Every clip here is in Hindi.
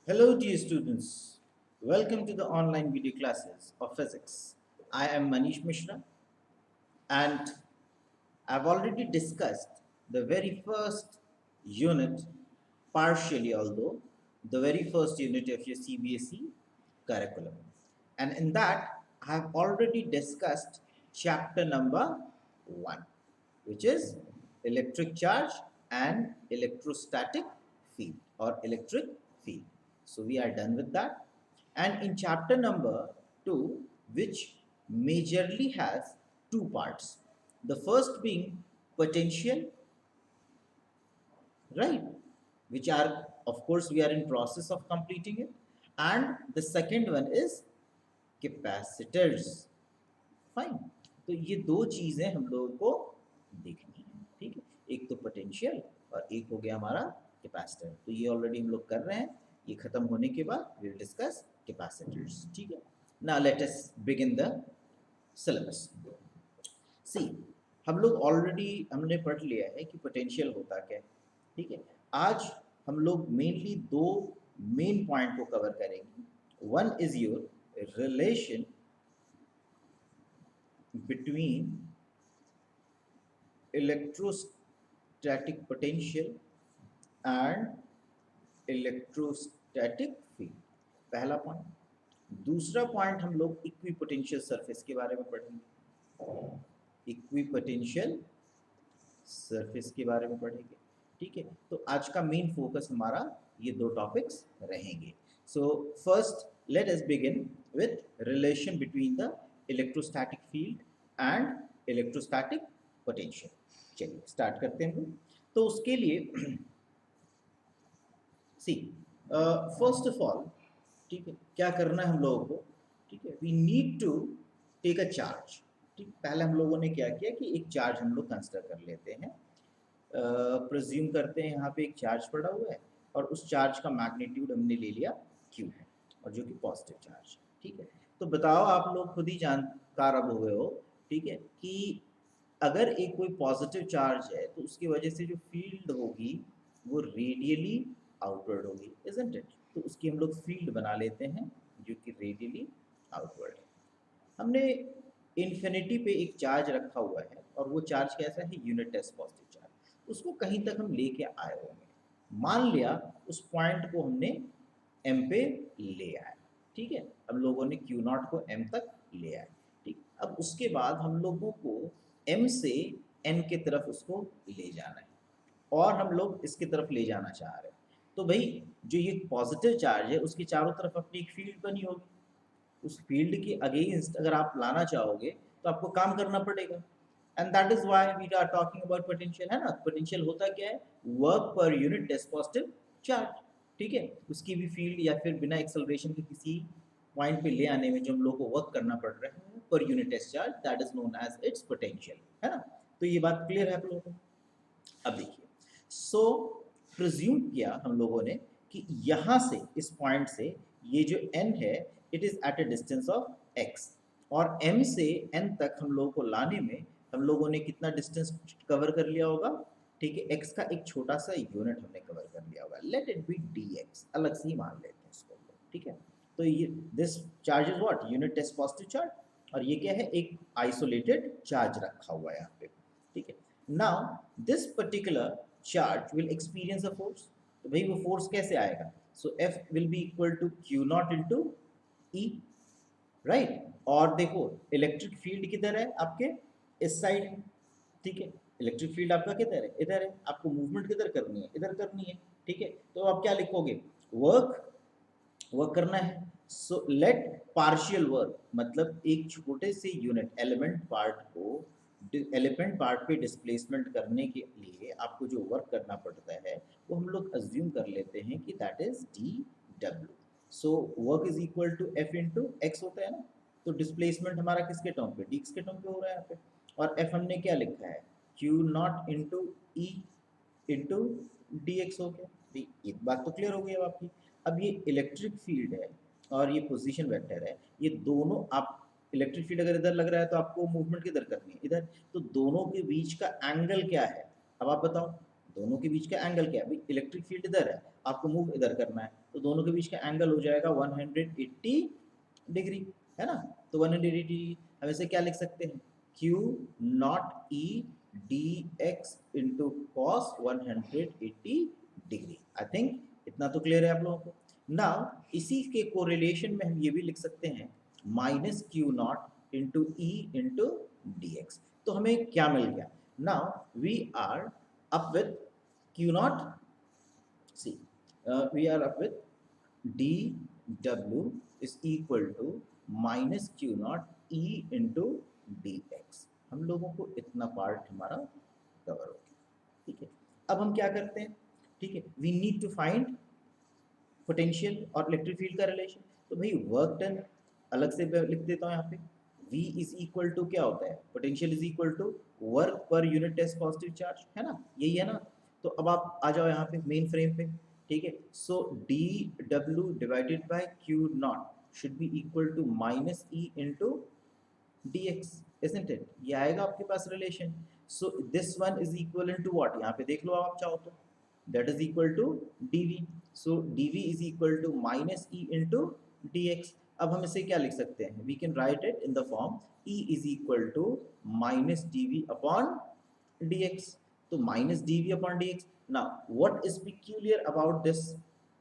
Hello, dear students. Welcome to the online video classes of physics. I am Manish Mishra, and I've already discussed the very first unit partially, although the very first unit of your CBSE curriculum. And in that, I have already discussed chapter number 1, which is electric charge and electrostatic field or electric field. So we are done with that. And in chapter number 2, which majorly has two parts. The first being potential, right? Which are, of course, we are in process of completing it. And the second one is capacitors. Fine, तो ये दो चीजें हम लोगों को देखनी है, ठीक है। एक तो पोटेंशियल और एक हो गया हमारा कैपेसिटर। तो ये ऑलरेडी हम लोग कर रहे हैं। ये खत्म होने के बाद वी विल डिस्कस कैपेसिटर्स, ठीक है। Now let us begin the syllabus. See, हम लोग ऑलरेडी हमने पढ़ लिया है कि पोटेंशियल होता क्या है, ठीक है। आज हम लोग मेनली दो मेन पॉइंट को कवर करेंगे। One is your relation between electrostatic potential and electrostatic field, पहला पॉइंट। दूसरा पॉइंट हम लोग इक्विपोटेंशियल सरफेस के बारे में पढ़ेंगे, इक्विपोटेंशियल सरफेस के बारे में पढ़ेंगे, ठीक है। तो आज का मेन फोकस हमारा ये दो टॉपिक्स रहेंगे। So first let us begin with relation between the electrostatic field and electrostatic potential. चलिए स्टार्ट करते हैं। तो उसके लिए सी, फर्स्ट ऑफ ऑल, ठीक है, क्या करना है हम लोगों को, ठीक है। We need to take a charge, ठीक। पहले हम लोगों ने क्या किया कि एक चार्ज हम लोग कंसिडर कर लेते हैं। प्रिज्यूम करते हैं यहाँ पे एक चार्ज पड़ा हुआ है और उस चार्ज का मैग्नीट्यूड हमने ले लिया Q है, और जो कि पॉजिटिव चार्ज है, ठीक है। तो बताओ, आप लोग खुद ही जानकार अब हुए हो, ठीक है, कि अगर एक कोई पॉजिटिव चार्ज है तो उसकी वजह से जो फील्ड होगी वो रेडियली आउटवर्ड होगी, इजंट इट। तो उसकी हम लोग फील्ड बना लेते हैं जो कि रेडियली आउटवर्ड है। हमने इन्फिनिटी पे एक चार्ज रखा हुआ है और वो चार्ज कैसा है, यूनिट टेस्ट पॉजिटिव चार्ज। उसको कहीं तक हम लेके आए होंगे, मान लिया उस पॉइंट को हमने m पे ले आए, ठीक है। हम लोगों ने Q0 को m तक ले आए, ठीक। अब उसके बाद हम लोगों को m से n के तरफ उसको ले जाना है और हम लोग इसकी तरफ ले जाना चाह रहे हैं। तो भाई जो ये पॉजिटिव चार्ज है उसके चारों तरफ अपनी एक फील्ड बनी होगी। उस फील्ड के अगेंस्ट अगर आप लाना चाहोगे तो आपको काम करना पड़ेगा, and that is why we are talking about potential, है ना। पोटेंशियल होता क्या है, work per unit test positive charge, ठीक है। उसकी भी फील्ड या फिर बिना एक्सेलरेशन के किसी पॉइंट पे ले आने में जो हम लोग को वर्क करना पड़ रहा है पर unit test charge, that is known as its potential, है ना। तो ये बात क्लियर है आप लोगों को। अब देखिए, सो प्रिज्यूम किया हम लोगों ने कि यहाँ से इस पॉइंट से ये जो n है it is at a distance of x, और m से n तक हम लोगों को लाने में हम लोगों ने कितना डिस्टेंस कवर कर लिया होगा, ठीक है। x का एक छोटा सा यूनिट हमने कवर कर लिया होगा, लेट इट बी dx, अलग से ही मान लेते हैं इसको, ठीक है। तो ये this charge is what, unit test positive charge, और ये क्या है, एक आइसोलेटेड चार्ज रखा हुआ है यहाँ पे, ठीक है। Now this particular charge will experience a force. तो भाई वो फोर्स कैसे आएगा, so F will be equal to Q0 into E, right. और देखो इलेक्ट्रिक फील्ड किधर है आपके, इस साइड है, ठीक है। इलेक्ट्रिक फील्ड आपका किधर है, इधर है। आपको मूवमेंट किधर करनी है, इधर करनी है, ठीक है। तो आप क्या लिखोगे, वर्क, वर्क करना है। सो लेट पार्शियल वर्क, मतलब एक छोटे से यूनिट एलिमेंट पार्ट को एलिमेंट पार्ट पे डिस्प्लेसमेंट करने के लिए आपको जो वर्क करना पड़ता है वो हम लोग अज्यूम कर लेते हैं कि that is dw। So work is equal to F into X होता है ना। तो डिस्प्लेसमेंट हमारा किसके टर्म पे, dx के टर्म पे हो रहा है यहाँ पे, और F हमने क्या लिखा है, Q0 into E into D x हो गया। एक बात तो क्लियर हो गई अब आपकी। अब ये इलेक्ट्रिक फील्ड है और ये पोजीशन वेक्टर है, ये दोनों आप, इलेक्ट्रिक फील्ड अगर इधर लग रहा है तो आपको मूवमेंट किधर करनी है, इधर। तो दोनों के बीच का एंगल क्या है, अब आप बताओ, दोनों के बीच का एंगल क्या है भाई, इलेक्ट्रिक फील्ड इधर है, आपको मूव इधर करना है, तो दोनों के बीच का एंगल हो जाएगा 180 डिग्री, है ना। तो 180 डिग्री हम इसे क्या लिख सकते हैं, Q not E dx into cos 180 degree. I think इतना तो क्लियर है आप लोगों को। नाउ इसी के कोरिलेशन में हम ये भी लिख सकते हैं minus Q not into E into D X. तो हमें क्या मिल गया, now we are up with Q not, see we are up with D W is equal to minus Q not E into D X. हम लोगों को इतना पार्ट हमारा कवर हो गया, ठीक है। अब हम क्या करते हैं, ठीक है, we need to find potential और इलेक्ट्रिक फील्ड का रिलेशन। तो भाई वर्क डन अलग से लिख देता हूँ यहाँ पे, V इज इक्वल टू क्या होता है, potential is equal to work per unit test positive charge, है ना, यही है ना। तो अब आप आ जाओ यहाँ पे मेन फ्रेम पे, ठीक है। So D W divided by Q naught should be equal to minus E into D X, isn't it, ये आएगा आपके पास relation. So this one is equal to what, यहाँ पे देख लो आप चाहो तो, that is equal to dv. so dv is equal to minus e into dx. अब हम इसे क्या लिख सकते हैं, we can write it in the form e is equal to minus dv upon dx. तो minus dv upon dx. now what is peculiar about this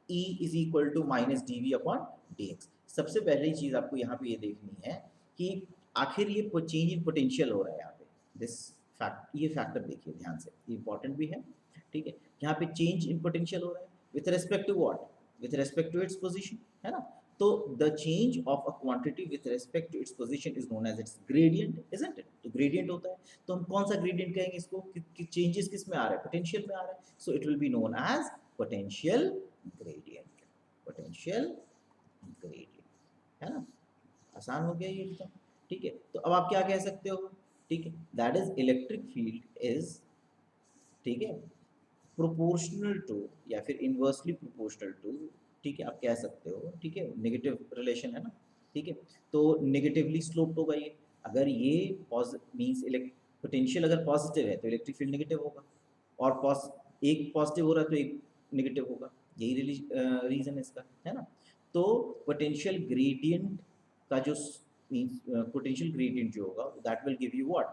e is equal to minus dv upon dx? सबसे पहली चीज आपको यहाँ पे ये देखनी है कि आखिर ये चेंज इन पोटेंशियल हो रहा है यहाँ पे, दिस फैक्ट, ये फैक्टर देखिए ध्यान से, ये इंपॉर्टेंट भी है, ठीक है। यहाँ पे चेंज इन पोटेंशियल हो रहा है with respect to what, with respect to its position, है ना। तो the change of a quantity with respect to its position is known as its gradient, isn't it. तो ग्रेडियंट होता है, तो हम कौन सा ग्रेडियंट कहेंगे इसको कि चेंजेस किस में आ रहा है, पोटेंशियल में आ रहा है, so it will be known as potential gradient, potential gradient, है ना। आसान हो गया ये एकदम, ठीक है। तो अब आप क्या कह सकते हो, ठीक है, that is electric field is, ठीक है, प्रोपोर्शनल टू या फिर इनवर्सली प्रोपोर्शनल टू, ठीक है, आप कह सकते हो, ठीक है, नेगेटिव रिलेशन है ना, ठीक है। तो नेगेटिवली स्लोप्ड होगा ये, अगर ये मींस पोटेंशियल अगर पॉजिटिव है तो इलेक्ट्रिक फील्ड नेगेटिव होगा, और एक पॉजिटिव हो रहा है तो एक नेगेटिव होगा, यही रीजन है इसका, है ना। तो पोटेंशियल ग्रेडियंट का जो मींस पोटेंशियल ग्रेडियंट जो होगा that will give you what,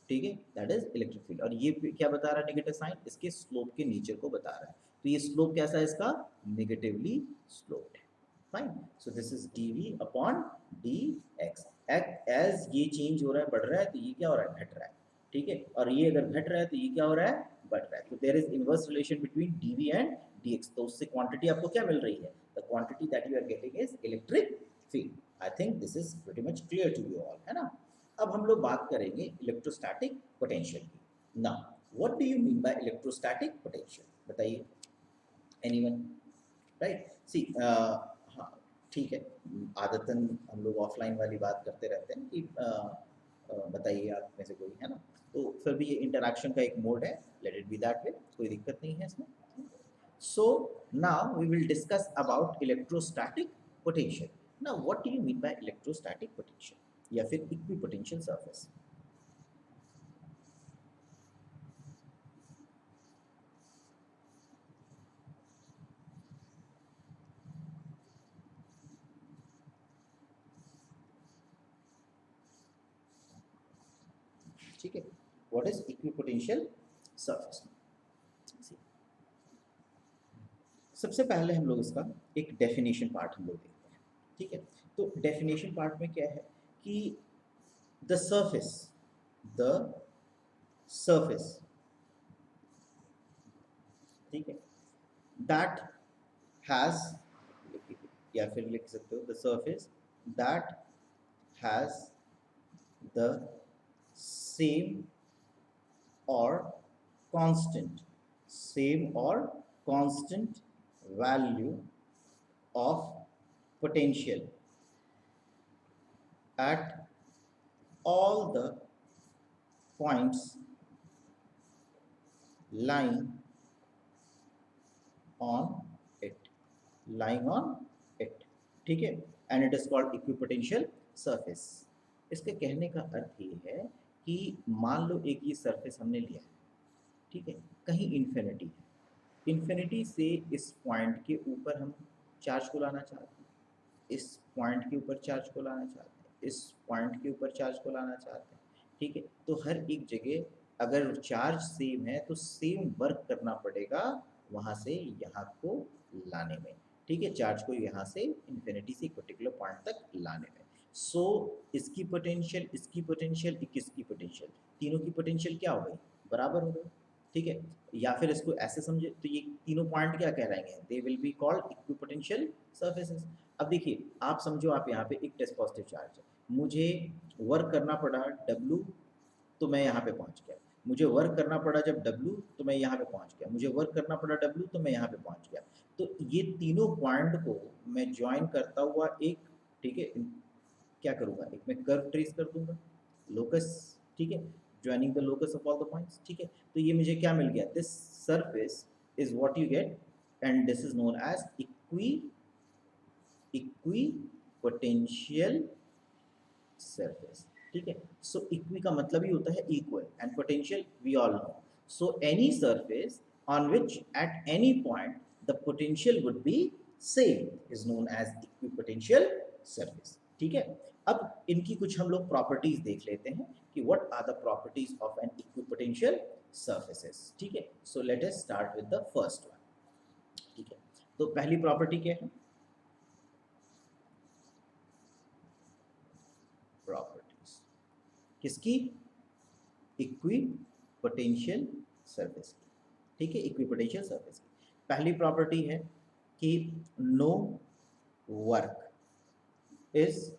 ठीक है, दैट इज इलेक्ट्रिक फील्ड। और ये क्या बता रहा है नेगेटिव साइन, इसके स्लोप के नेचर को बता रहा है। तो ये स्लोप कैसा है इसका, नेगेटिवली स्लोप्ड है, fine. So this is dv upon dx। As ये चेंज हो रहा है, बढ़ रहा है, तो ये क्या हो रहा है, घट रहा है, ठीक है। और ये अगर घट रहा है तो ये क्या हो रहा है, बढ़ रहा है। तो there is inverse relation between dv and dx। तो उससे क्वांटिटी आपको क्या मिल रही है, the quantity that you are getting is electric field. I think this is pretty much clear to you all, है ना। अब हम लोग बात करेंगे इलेक्ट्रोस्टैटिक पोटेंशियल की। Now what do you mean by electrostatic potential, बताइए, एनीवन, राइट। सी हाँ ठीक है, आदतन हम लोग ऑफलाइन वाली बात करते रहते हैं कि बताइए आप में से कोई, है ना। तो फिर भी ये इंटरैक्शन का एक मोड है, let it be that way, कोई दिक्कत नहीं है इसमें। So now we will discuss about electrostatic potential. Now what do you mean by electrostatic potential या फिर इक्विपोटेंशियल सरफेस। ठीक है, व्हाट इज इक्विपोटेंशियल सरफेस। सबसे पहले हम लोग इसका एक डेफिनेशन पार्ट हम लोग देखते हैं, ठीक है। तो डेफिनेशन पार्ट में क्या है कि द सरफेस, ठीक है, दैट हैज, या फिर लिख सकते हो the surface that has the same और constant value of potential at all the points lying on it, ठीक है, and it is called equipotential surface। इसके कहने का अर्थ ये है कि मान लो एक ये सरफेस हमने लिया है, ठीक है, कहीं इन्फिनिटी है, इन्फिनिटी से इस पॉइंट के ऊपर हम चार्ज को लाना चाहते हैं, इस पॉइंट के ऊपर चार्ज को लाना चाहते हैं, इस पॉइंट के ऊपर चार्ज को लाना चाहते हैं, ठीक है। तो हर एक जगह अगर चार्ज सेम है तो सेम वर्क करना पड़ेगा वहाँ से यहाँ को लाने में, ठीक है, चार्ज को यहाँ से इन्फिनिटी से एक पर्टिकुलर पॉइंट तक लाने में। सो इसकी पोटेंशियल, इसकी पोटेंशियल, इसकी पोटेंशियल, तीनों की पोटेंशियल क्या हो गई, बराबर हो गई, ठीक है। या फिर इसको ऐसे समझे तो ये तीनों पॉइंट क्या कहलाएंगे, they will be called equipotential surfaces. अब देखिए आप समझो, आप यहाँ पे एक टेस्ट पॉजिटिव चार्ज है, मुझे वर्क करना पड़ा W, तो मैं यहाँ पे पहुँच गया, मुझे वर्क करना पड़ा जब W तो मैं यहाँ पे पहुँच गया, मुझे वर्क करना पड़ा W तो मैं यहाँ पे पहुँच गया। तो ये तीनों पॉइंट को मैं ज्वाइन करता हुआ एक, ठीक है, क्या करूँगा, एक मैं कर्व ट्रेस कर दूंगा, लोकस, ठीक है, joining the locus of all the points, ठीक है। तो ये मुझे क्या मिल गया, this surface is what you get and this is known as equipotential surface, ठीक है। सो इक्वी का मतलब ही होता है equal and potential we all know. So any surface on which at any point the potential would be same is known as equipotential surface, ठीक है। अब इनकी कुछ हम लोग प्रॉपर्टीज देख लेते हैं कि what are the properties of an equipotential surfaces, ठीक है। So let us start with the first one, ठीक है। तो पहली प्रॉपर्टी क्या है, प्रॉपर्टीज किसकी, इक्विपोटेंशियल सरफेस की, ठीक है, इक्विपोटेंशियल सरफेस की। पहली प्रॉपर्टी है कि no work is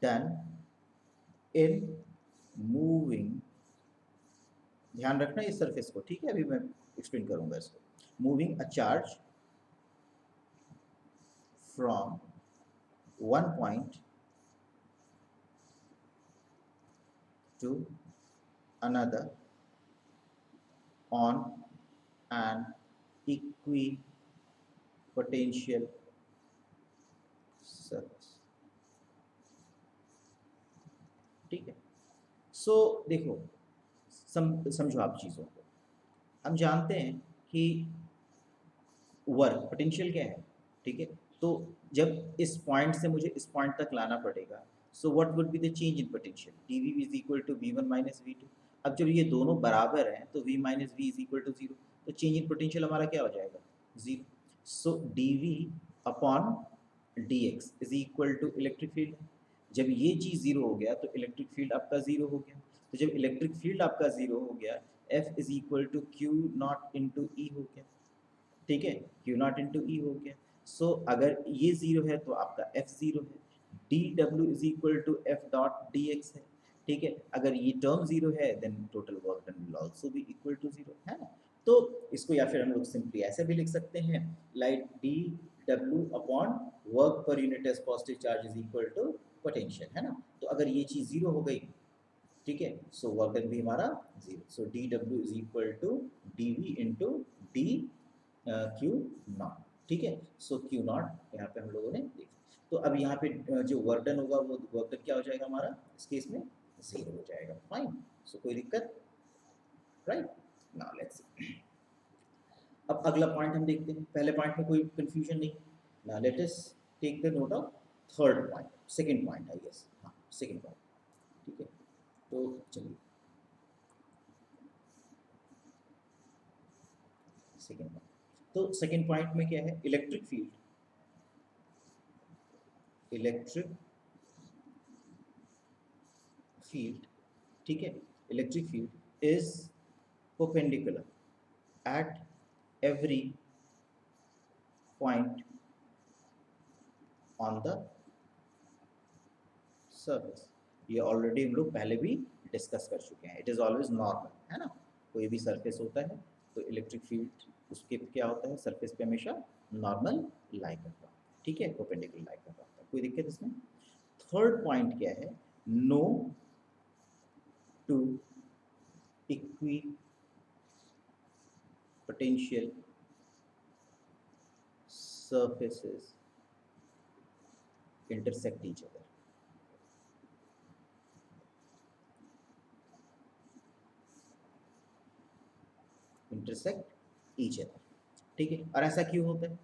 done in moving, ध्यान रखना इस सरफेस को, ठीक है, अभी मैं एक्सप्लेन करूंगा इसको, moving a charge from one point two another on an equipotential surface, ठीक है। सो देखो, समझो आप चीज़ों को, हम जानते हैं कि वर्क पोटेंशियल क्या है, ठीक है। तो जब इस पॉइंट से मुझे इस पॉइंट तक लाना पड़ेगा, so what would be the change in potential, dv is equal to v1 minus v2। अब जब ये दोनों बराबर हैं तो v minus v is equal to zero, तो चेंज इन पोटेंशियल हमारा क्या हो जाएगा, zero. So dv upon dx is equal to electric field. जब ये चीज़ जीरो हो गया तो इलेक्ट्रिक फील्ड आपका जीरो हो गया, तो जब इलेक्ट्रिक फील्ड आपका जीरो हो गया, F is equal to Q not into E हो गया, ठीक है, क्यू नॉट इंटू ई हो गया। सो अगर ये जीरो है तो आपका एफ जीरो है, D W is equal to F dot D X है, ठीक है। अगर ये टर्म जीरो है then total work done will also be equal to zero, है ना। तो इसको या फिर हम लोग सिंपली ऐसे भी लिख सकते हैं, like D W upon work per unit as positive charge is equal to potential, है ना। तो अगर ये चीज़ जीरो हो गई, ठीक है, सो वर्क डन भी हमारा zero. So D W is equal to D V into D Q not, ठीक है। सो क्यू नॉट यहाँ पे हम लोगों ने देखा। तो अब यहाँ पे जो वर्क डन होगा वो वर्क डन क्या हो जाएगा हमारा, इस केस में जीरो हो जाएगा, फाइन। सो कोई दिक्कत, राइट। नाउ लेट्स सी, अब अगला पॉइंट हम देखते हैं, पहले पॉइंट में कोई कंफ्यूजन नहीं। Now let us take the note of third point, second point I guess, हाँ सेकंड पॉइंट, ठीक है। तो चलिए सेकंड पॉइंट, तो सेकंड पॉइंट में क्या है, इलेक्ट्रिक फील्ड, इलेक्ट्रिक फील्ड, ठीक है, electric field is perpendicular at every point on the surface। ये ऑलरेडी हम लोग पहले भी डिस्कस कर चुके हैं, इट इज ऑलवेज नॉर्मल, है ना। कोई भी सरफेस होता है तो इलेक्ट्रिक फील्ड उसके क्या होता है, सरफेस पे हमेशा नॉर्मल लाई करता है, ठीक है, परपेंडिकुलर लाई करता है, कोई दिक्कत इसमें। थर्ड पॉइंट क्या है, no two equipotential surfaces intersect each other। Intersect each other, ठीक है। और ऐसा क्यों होता है,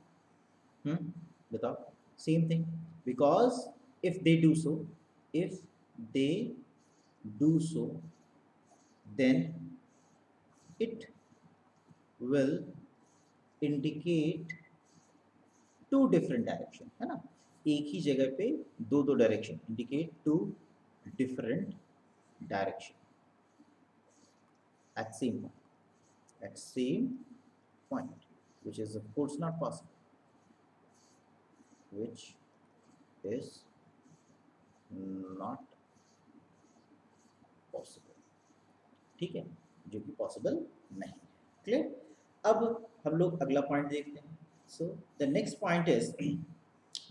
बताओ। Same thing, because if they do so, if they do so, then it will indicate two different direction, है ना। एक ही जगह पे दो दो direction indicate to different direction at same point, at same point, which is of course not possible, which is not possible, ठीक है, जो कि पॉसिबल नहीं। क्लियर। अब हम लोग अगला पॉइंट देखते हैं। So the next point is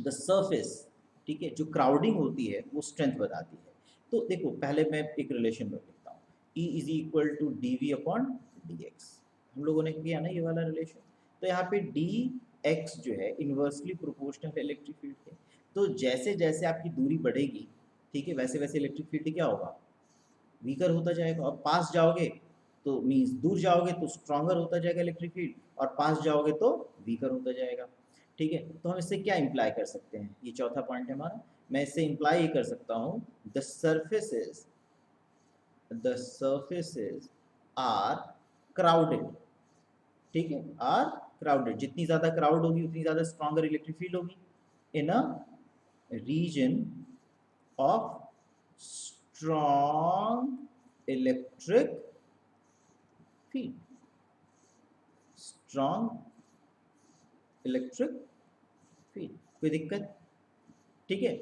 the surface, ठीक है। जो क्राउडिंग होती है वो स्ट्रेंथ बताती है। तो देखो पहले मैं एक रिलेशन में लिखता हूँ, E is equal to D V upon D X. हम लोगों ने किया ना ये वाला रिलेशन। तो यहाँ पे डी एक्स जो है इन्वर्सली प्रोपोर्शनल इलेक्ट्रिक फील्ड है। तो जैसे जैसे आपकी दूरी बढ़ेगी, ठीक है, वैसे वैसे इलेक्ट्रिक फील्ड क्या होगा, वीकर होता जाएगा। और पास जाओगे तो मीन्स दूर जाओगे तो स्ट्रॉन्गर होता जाएगा इलेक्ट्रिक फील्ड, और पास जाओगे तो वीकर होता जाएगा, ठीक है। तो हम इससे क्या इंप्लाई कर सकते हैं, ये चौथा पॉइंट है हमारा। मैं इससे इंप्लाई ये कर सकता हूँ द सर्फेसेस आर क्राउडेड, ठीक है, आर क्राउडेड। जितनी ज्यादा क्राउड होगी उतनी ज्यादा स्ट्रॉन्गर इलेक्ट्रिक फील्ड होगी in a region of strong electric field, strong electric field, कोई दिक्कत, ठीक है,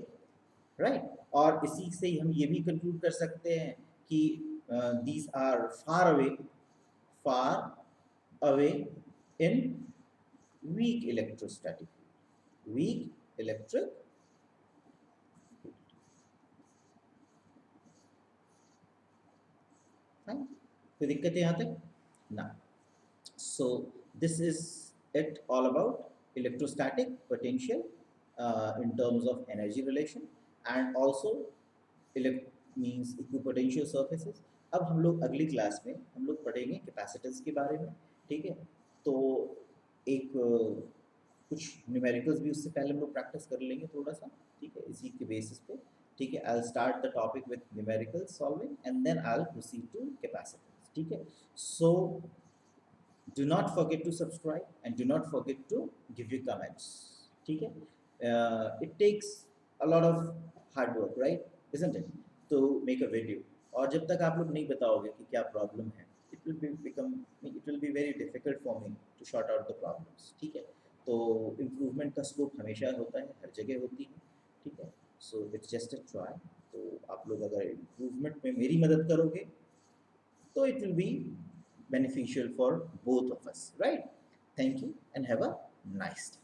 राइट। और इसी से हम ये भी कंक्लूड कर सकते हैं कि these are far away in weak electrostatic field, weak electric field, fine, कोई दिक्कत है यहाँ तक ना। So this is it all about electrostatic potential in terms of energy relation, and also means equipotential surfaces। अब हम लोग अगली क्लास में हम लोग पढ़ेंगे कैपेसिटेंस के बारे में, ठीक है। तो एक कुछ न्यूमेरिकल्स भी उससे पहले हम लोग प्रैक्टिस कर लेंगे थोड़ा सा, ठीक है, इसी के बेसिस पे, ठीक है। I will start the topic with numerical solving and then I will proceed to capacitance, ठीक है। सो do not forget to subscribe and do not forget to give your comments, ठीक है। It takes a lot of hard work, right, isn't it, to make a video। और जब तक आप लोग नहीं बताओगे कि क्या प्रॉब्लम है, it will be very difficult for me to sort out the problems, ठीक है। तो इम्प्रूवमेंट का स्कोप हमेशा होता है, हर जगह होती है, ठीक है। So it's just a try. तो आप लोग अगर इम्प्रूवमेंट में मेरी मदद करोगे तो it will be beneficial for both of us, right? Thank you and have a nice day.